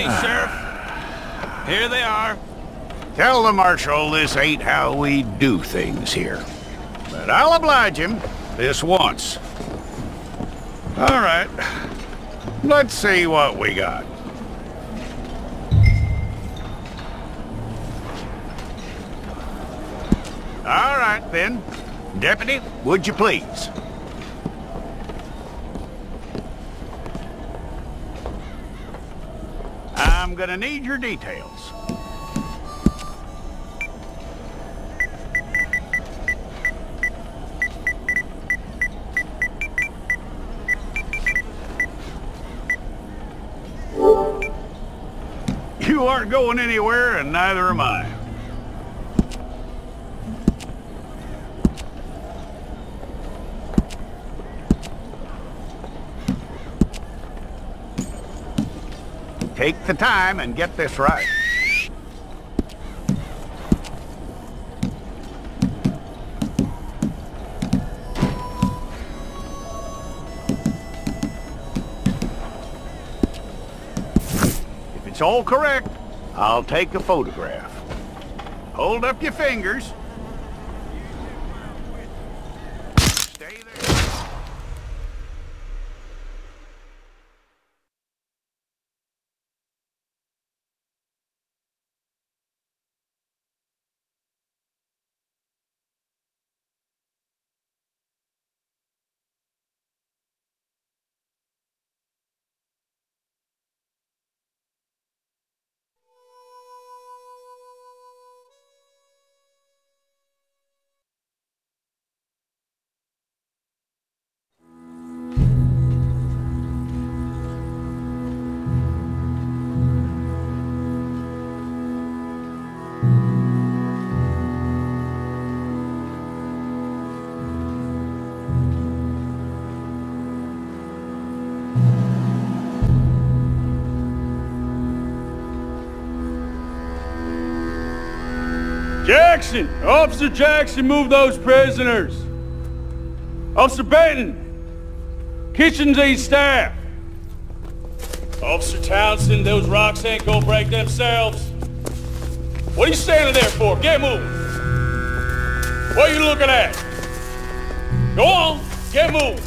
Okay, Sheriff. Here they are. Tell the Marshal this ain't how we do things here. But I'll oblige him this once. All right. Let's see what we got. All right, then. Deputy, would you please? I'm gonna need your details. You aren't going anywhere, and neither am I. Take the time and get this right. If it's all correct, I'll take a photograph. Hold up your fingers. Stay there. Jackson! Officer Jackson, move those prisoners! Officer Benton! Kitchens aid staff! Officer Townsend, those rocks ain't gonna break themselves. What are you standing there for? Get moving! What are you looking at? Go on, get moving!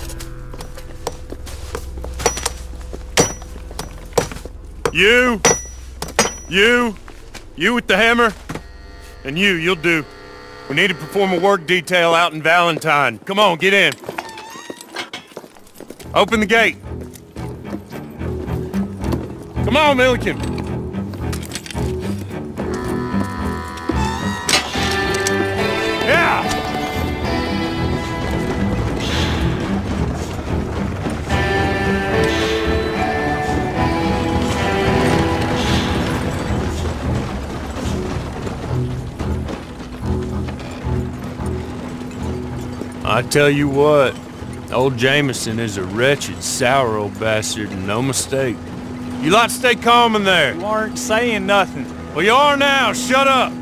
You with the hammer? And you'll do. We need to perform a work detail out in Valentine. Come on, get in. Open the gate. Come on, Milliken. Yeah! I tell you what, old Jameson is a wretched, sour old bastard, and no mistake. You lot stay calm in there. You aren't saying nothing. Well, you are now. Shut up.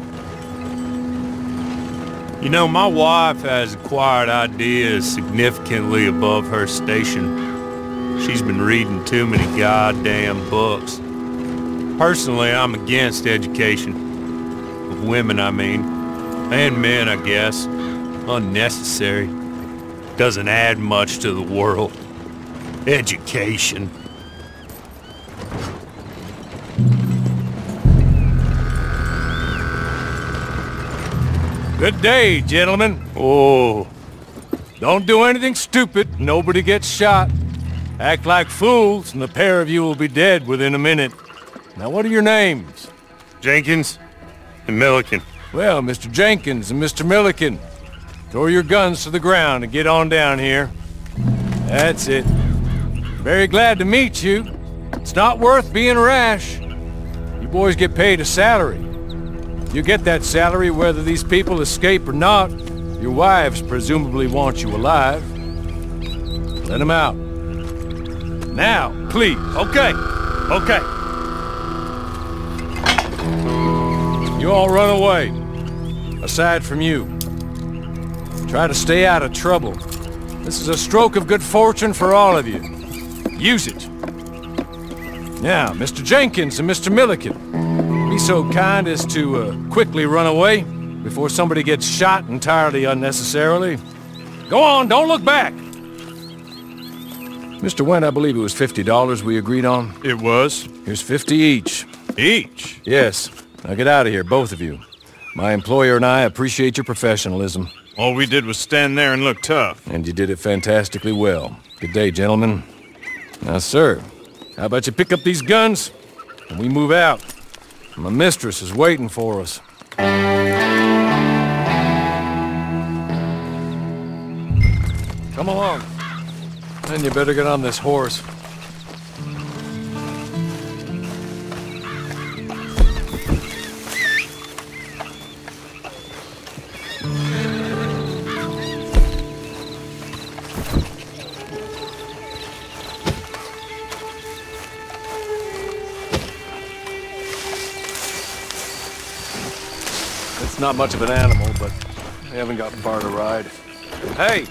You know, my wife has acquired ideas significantly above her station. She's been reading too many goddamn books. Personally, I'm against education. Of women, I mean. And men, I guess. Unnecessary. Doesn't add much to the world. Education. Good day, gentlemen. Oh, don't do anything stupid. Nobody gets shot. Act like fools, and the pair of you will be dead within a minute. Now, what are your names? Jenkins and Milliken. Well, Mr. Jenkins and Mr. Milliken, throw your guns to the ground and get on down here. That's it. Very glad to meet you. It's not worth being rash. You boys get paid a salary. You get that salary whether these people escape or not. Your wives presumably want you alive. Let them out. Now, please. Okay. You all run away. Aside from you. Try to stay out of trouble. This is a stroke of good fortune for all of you. Use it. Now, Mr. Jenkins and Mr. Milliken, be so kind as to quickly run away before somebody gets shot entirely unnecessarily. Go on, don't look back! Mr. Wendt, I believe it was $50 we agreed on. It was. Here's 50 each. Each? Yes. Now get out of here, both of you. My employer and I appreciate your professionalism. All we did was stand there and look tough. And you did it fantastically well. Good day, gentlemen. Now, sir, how about you pick up these guns and we move out? My mistress is waiting for us. Come along. Then you better get on this horse. It's not much of an animal, but we haven't got far to ride. Hey,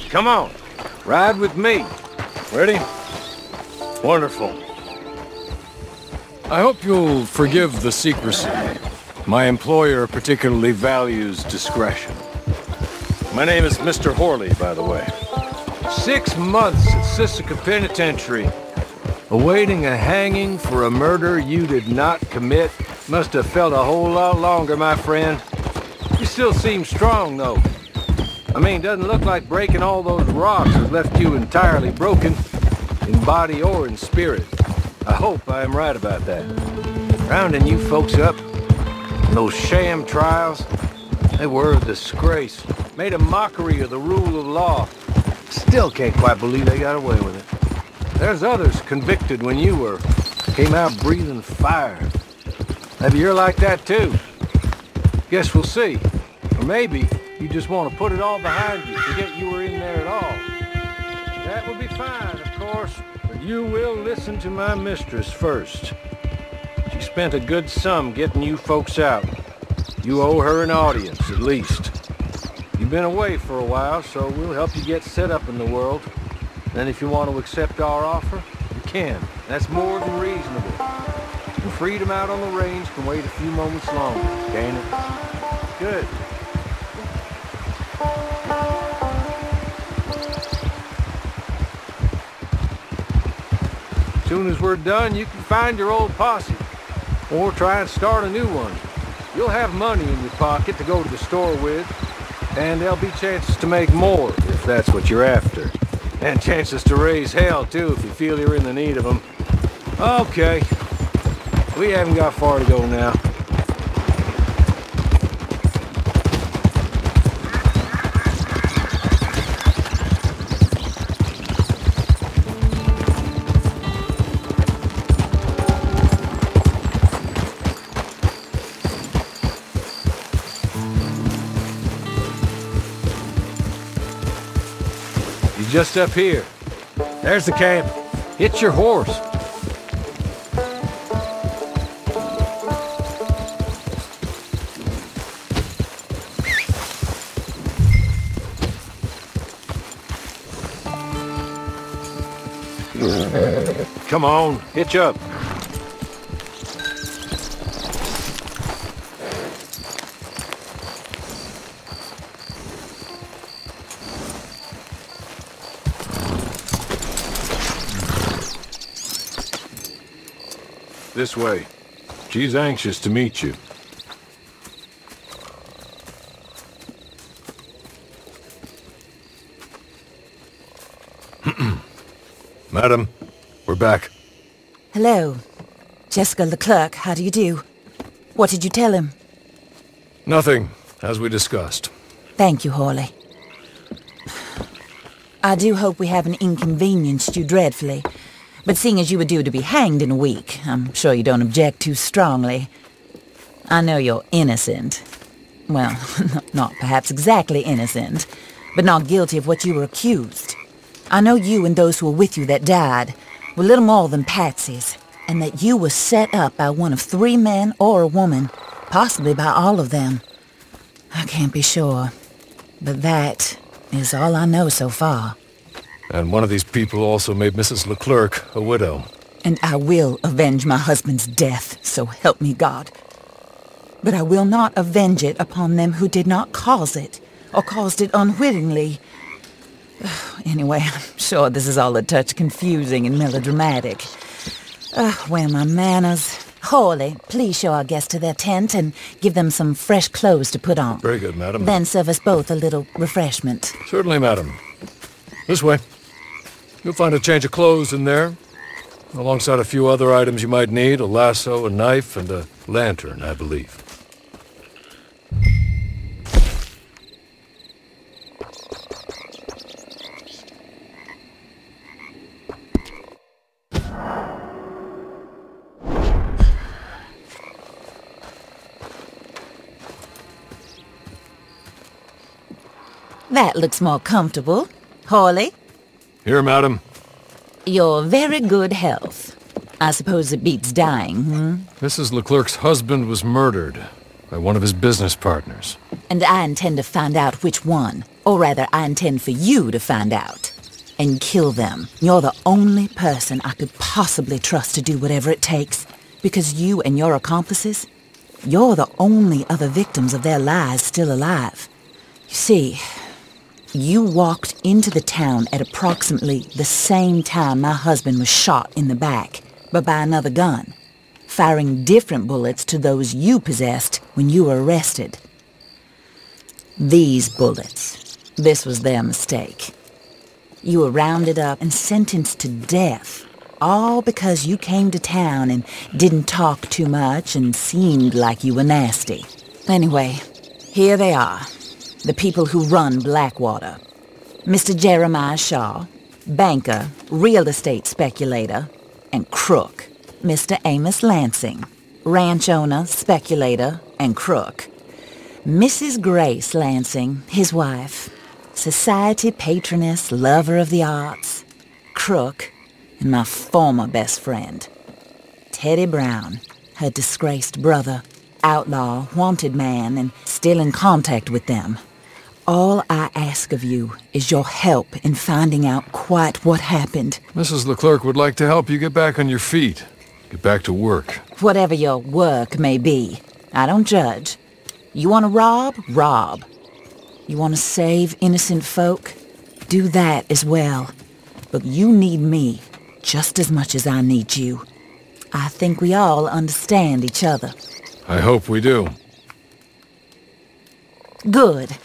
come on. Ride with me. Ready? Wonderful. I hope you'll forgive the secrecy. My employer particularly values discretion. My name is Mr. Horley, by the way. 6 months at Sisika Penitentiary, awaiting a hanging for a murder you did not commit. Must have felt a whole lot longer, my friend. You still seem strong, though. I mean, doesn't look like breaking all those rocks has left you entirely broken, in body or in spirit. I hope I am right about that. Rounding you folks up, those sham trials, they were a disgrace. Made a mockery of the rule of law. Still can't quite believe they got away with it. There's others convicted when you were. Came out breathing fire. Maybe you're like that too. Guess we'll see. Or maybe you just want to put it all behind you, forget you were in there at all. That would be fine, of course, but you will listen to my mistress first. She spent a good sum getting you folks out. You owe her an audience, at least. You've been away for a while, so we'll help you get set up in the world. Then if you want to accept our offer, you can. That's more than reasonable. And freedom out on the range can wait a few moments longer, can't it? Good. As soon as we're done, you can find your old posse, or try and start a new one. You'll have money in your pocket to go to the store with, and there'll be chances to make more, if that's what you're after. And chances to raise hell, too, if you feel you're in the need of them. Okay. We haven't got far to go now. He's just up here. There's the camp. Hit your horse. Come on, hitch up. This way. She's anxious to meet you. Madam, we're back. Hello. Jessica Leclerc, how do you do? What did you tell him? Nothing, as we discussed. Thank you, Hawley. I do hope we haven't inconvenienced you dreadfully. But seeing as you were due to be hanged in a week, I'm sure you don't object too strongly. I know you're innocent. Well, not perhaps exactly innocent, but not guilty of what you were accused. I know you and those who were with you that died were little more than patsies, and that you were set up by one of 3 men or a woman, possibly by all of them. I can't be sure, but that is all I know so far. And one of these people also made Mrs. Leclerc a widow. And I will avenge my husband's death, so help me God. But I will not avenge it upon them who did not cause it, or caused it unwittingly. Anyway, I'm sure this is all a touch confusing and melodramatic. Where are my manners? Hawley, please show our guests to their tent and give them some fresh clothes to put on. Very good, madam. Then serve us both a little refreshment. Certainly, madam. This way. You'll find a change of clothes in there, alongside a few other items you might need, a lasso, a knife, and a lantern, I believe. That looks more comfortable. Hawley? Here, madam. Your very good health. I suppose it beats dying, hmm? Mrs. Leclerc's husband was murdered by one of his business partners. And I intend to find out which one. Or rather, I intend for you to find out. And kill them. You're the only person I could possibly trust to do whatever it takes. Because you and your accomplices, you're the only other victims of their lies still alive. You see, you walked into the town at approximately the same time my husband was shot in the back, but by another gun, firing different bullets to those you possessed when you were arrested. These bullets, this was their mistake. You were rounded up and sentenced to death, all because you came to town and didn't talk too much and seemed like you were nasty. Anyway, here they are. The people who run Blackwater. Mr. Jeremiah Shaw, banker, real estate speculator, and crook. Mr. Amos Lansing, ranch owner, speculator, and crook. Mrs. Grace Lansing, his wife, society patroness, lover of the arts, crook, and my former best friend. Teddy Brown, her disgraced brother, outlaw, wanted man, and still in contact with them. All I ask of you is your help in finding out quite what happened. Mrs. Leclerc would like to help you get back on your feet. Get back to work. Whatever your work may be, I don't judge. You want to rob? Rob. You want to save innocent folk? Do that as well. But you need me just as much as I need you. I think we all understand each other. I hope we do. Good.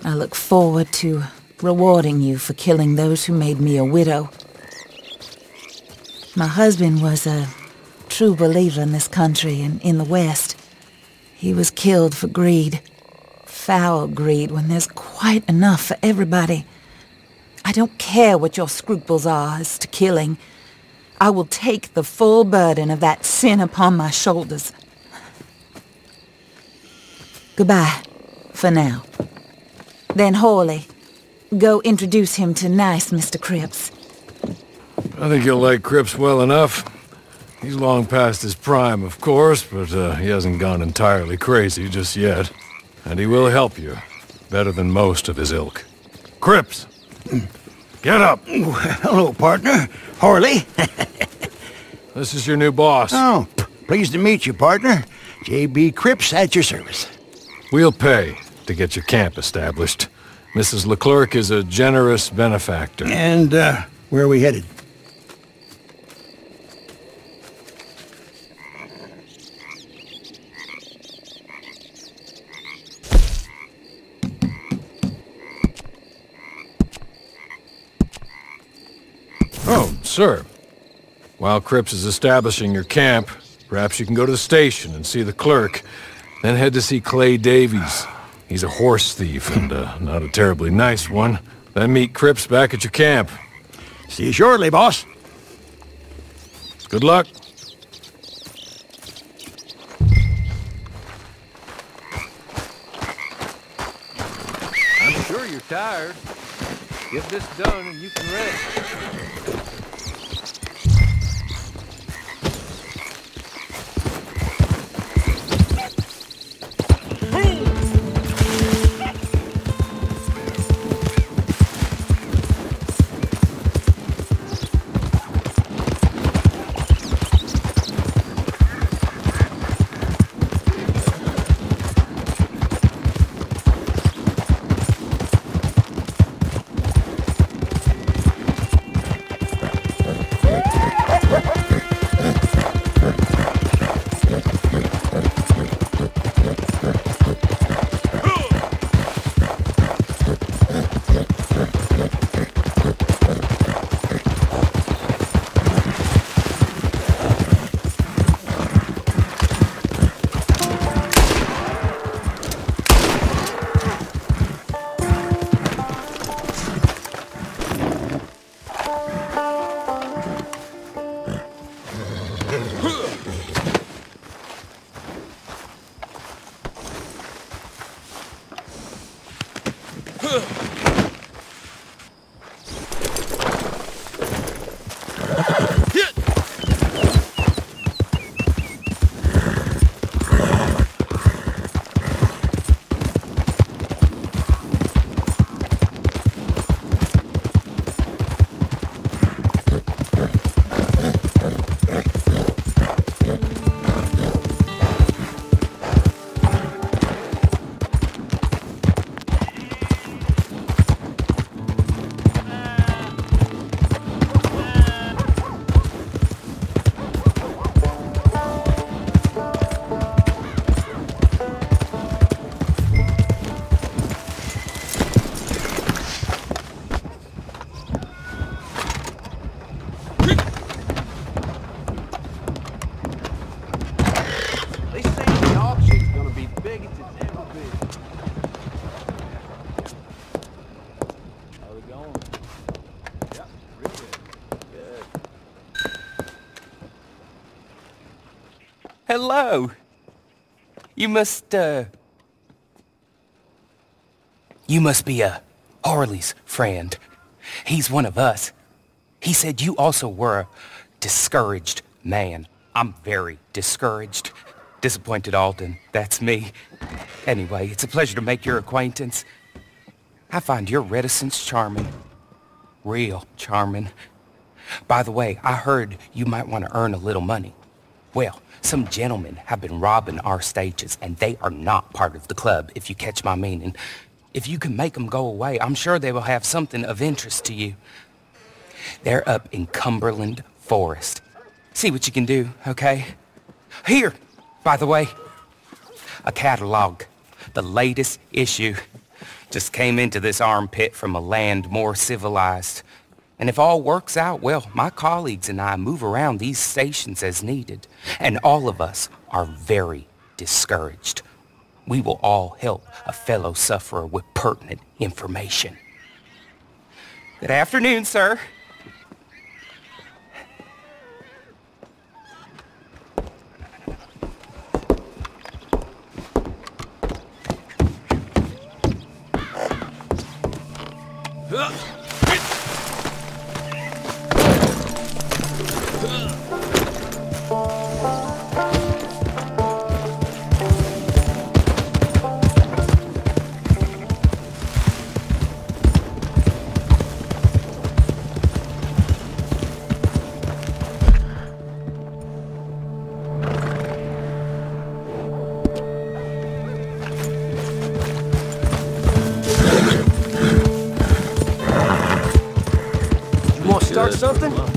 I look forward to rewarding you for killing those who made me a widow. My husband was a true believer in this country and in the West. He was killed for greed. Foul greed when there's quite enough for everybody. I don't care what your scruples are as to killing. I will take the full burden of that sin upon my shoulders. Goodbye, for now. Then Hawley, go introduce him to nice Mr. Cripps. I think you'll like Cripps well enough. He's long past his prime, of course, but he hasn't gone entirely crazy just yet. And he will help you, better than most of his ilk. Cripps! Get up! Hello, partner. Hawley. This is your new boss. Oh, pleased to meet you, partner. J.B. Cripps at your service. We'll pay to get your camp established. Mrs. Leclerc is a generous benefactor. And, where are we headed? Oh, sir. While Cripps is establishing your camp, perhaps you can go to the station and see the clerk, then head to see Clay Davies. He's a horse thief, and not a terribly nice one. Then meet Cripps back at your camp. See you shortly, boss. Good luck. I'm sure you're tired. Get this done and you can rest. Hello. You must be Harley's friend. He's one of us. He said you also were a discouraged man. I'm very discouraged. Disappointed Alden, that's me. Anyway, it's a pleasure to make your acquaintance. I find your reticence charming. Real charming. By the way, I heard you might want to earn a little money. Well, some gentlemen have been robbing our stages, and they are not part of the club, if you catch my meaning. If you can make them go away, I'm sure they will have something of interest to you. They're up in Cumberland Forest. See what you can do, okay? Here, by the way, a catalog. The latest issue. Just came into this armpit from a land more civilized. And if all works out, well, my colleagues and I move around these stations as needed. And all of us are very discouraged. We will all help a fellow sufferer with pertinent information. Good afternoon, sir. Start something?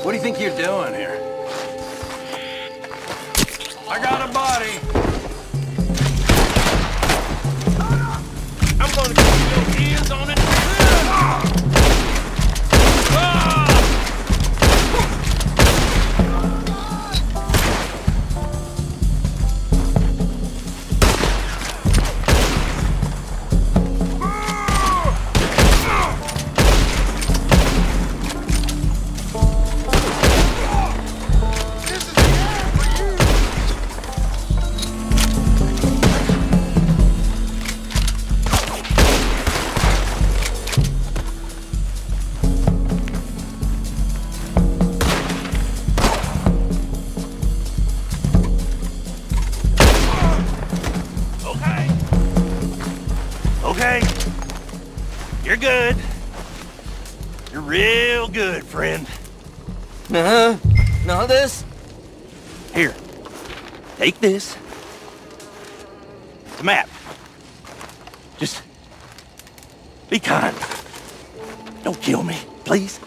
What do you think you're doing here? I got a body. I'm gonna get your hands on it. Okay. You're good. You're real good, friend. Uh-huh. Now this? Here. Take this. It's a map. Just be kind. Don't kill me, please.